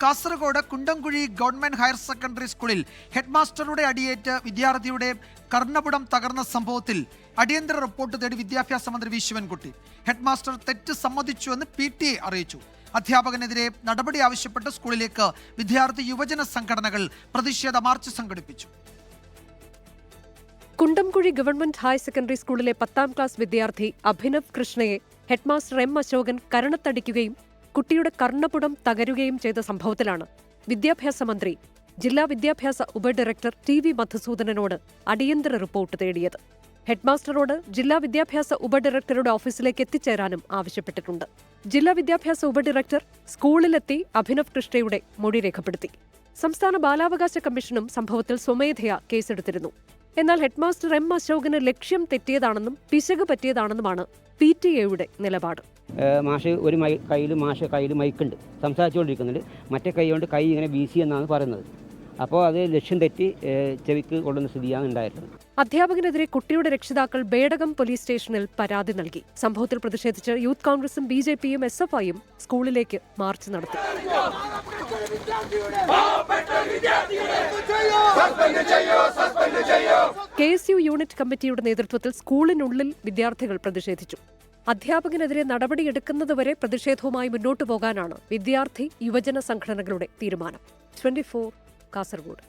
Kasaragod Kundamkuzhi government higher secondary സ്കൂളിൽ ഹെഡ്മാസ്റ്ററുടെ അടിയേറ്റ് വിദ്യാർത്ഥിയുടെ കർണപുടം തകർന്ന സംഭവത്തിൽ അടിയന്തര റിപ്പോർട്ട് തേടി വിദ്യാഭ്യാസ മന്ത്രി വി ശിവൻകുട്ടി. ഹെഡ്മാസ്റ്റർ തെറ്റ് സമ്മതിച്ചുവെന്ന് PTA അറിയിച്ചു. അധ്യാപകനെതിരെ നടപടി ആവശ്യപ്പെട്ട് സ്കൂളിലേക്ക് വിദ്യാർത്ഥി യുവജന സംഘടനകൾ പ്രതിഷേധ മാർച്ച് സംഘടിപ്പിച്ചു. കുണ്ടംകുഴി ഗവൺമെന്റ് ഹയർ സെക്കൻഡറി സ്കൂളിലെ 10ാം ക്ലാസ് വിദ്യാർത്ഥി അഭിനവ് കൃഷ്ണയെ ഹെഡ്മാസ്റ്റർ M. അശോകൻ കരണത്തടിക്കുകയും കുട്ടിയുടെ കർണപുടം തകരുകയും ചെയ്ത സംഭവത്തിലാണ് വിദ്യാഭ്യാസ മന്ത്രി ജില്ലാ വിദ്യാഭ്യാസ ഉപഡയറക്ടർ TV മധുസൂദനനോട് അടിയന്തര റിപ്പോർട്ട് തേടിയത്. ഹെഡ്മാസ്റ്ററോട് ജില്ലാ വിദ്യാഭ്യാസ ഉപഡയറക്ടറുടെ ഓഫീസിലേക്ക് എത്തിച്ചേരാനും ആവശ്യപ്പെട്ടിട്ടുണ്ട്. ജില്ലാ വിദ്യാഭ്യാസ ഉപഡയറക്ടർ സ്കൂളിലെത്തി അഭിനവ് കൃഷ്ണയുടെ മൊഴി രേഖപ്പെടുത്തി. സംസ്ഥാന ബാലാവകാശ കമ്മീഷനും സംഭവത്തിൽ സ്വമേധയാ കേസെടുത്തിരുന്നു. എന്നാൽ ഹെഡ്മാസ്റ്റർ M. അശോകന് ലക്ഷ്യം തെറ്റിയതാണെന്നും പിശക് പറ്റിയതാണെന്നുമാണ് PTA നിലപാട്. മാഷ് ഒരു കയ്യിൽ മൈക്കുണ്ട്, സംസാരിച്ചുകൊണ്ടിരിക്കുന്നുണ്ട്, മറ്റേ കൈ കൊണ്ട് കൈ ഇങ്ങനെ വീശി എന്നാണ് പറയുന്നത്. അപ്പോൾ അത് ലക്ഷ്യം തെറ്റി ചെവിക്ക് കൊള്ളുന്ന സ്ഥിതിയാണ് ഉണ്ടായിരുന്നത്. അധ്യാപകനെതിരെ കുട്ടിയുടെ രക്ഷിതാക്കൾ ബേഡകം പോലീസ് സ്റ്റേഷനിൽ പരാതി നൽകി. സംഭവത്തിൽ പ്രതിഷേധിച്ച് യൂത്ത് കോൺഗ്രസും BJPയും SFIയും സ്കൂളിലേക്ക് മാർച്ച് നടത്തി. KSU യൂണിറ്റ് കമ്മിറ്റിയുടെ നേതൃത്വത്തിൽ സ്കൂളിനുള്ളിൽ വിദ്യാർത്ഥികൾ പ്രതിഷേധിച്ചു. അധ്യാപകനെതിരെ നടപടിയെടുക്കുന്നതുവരെ പ്രതിഷേധവുമായി മുന്നോട്ടു പോകാനാണ് വിദ്യാർത്ഥി യുവജന സംഘടനകളുടെ തീരുമാനം. 24 കാസർഗോഡ്.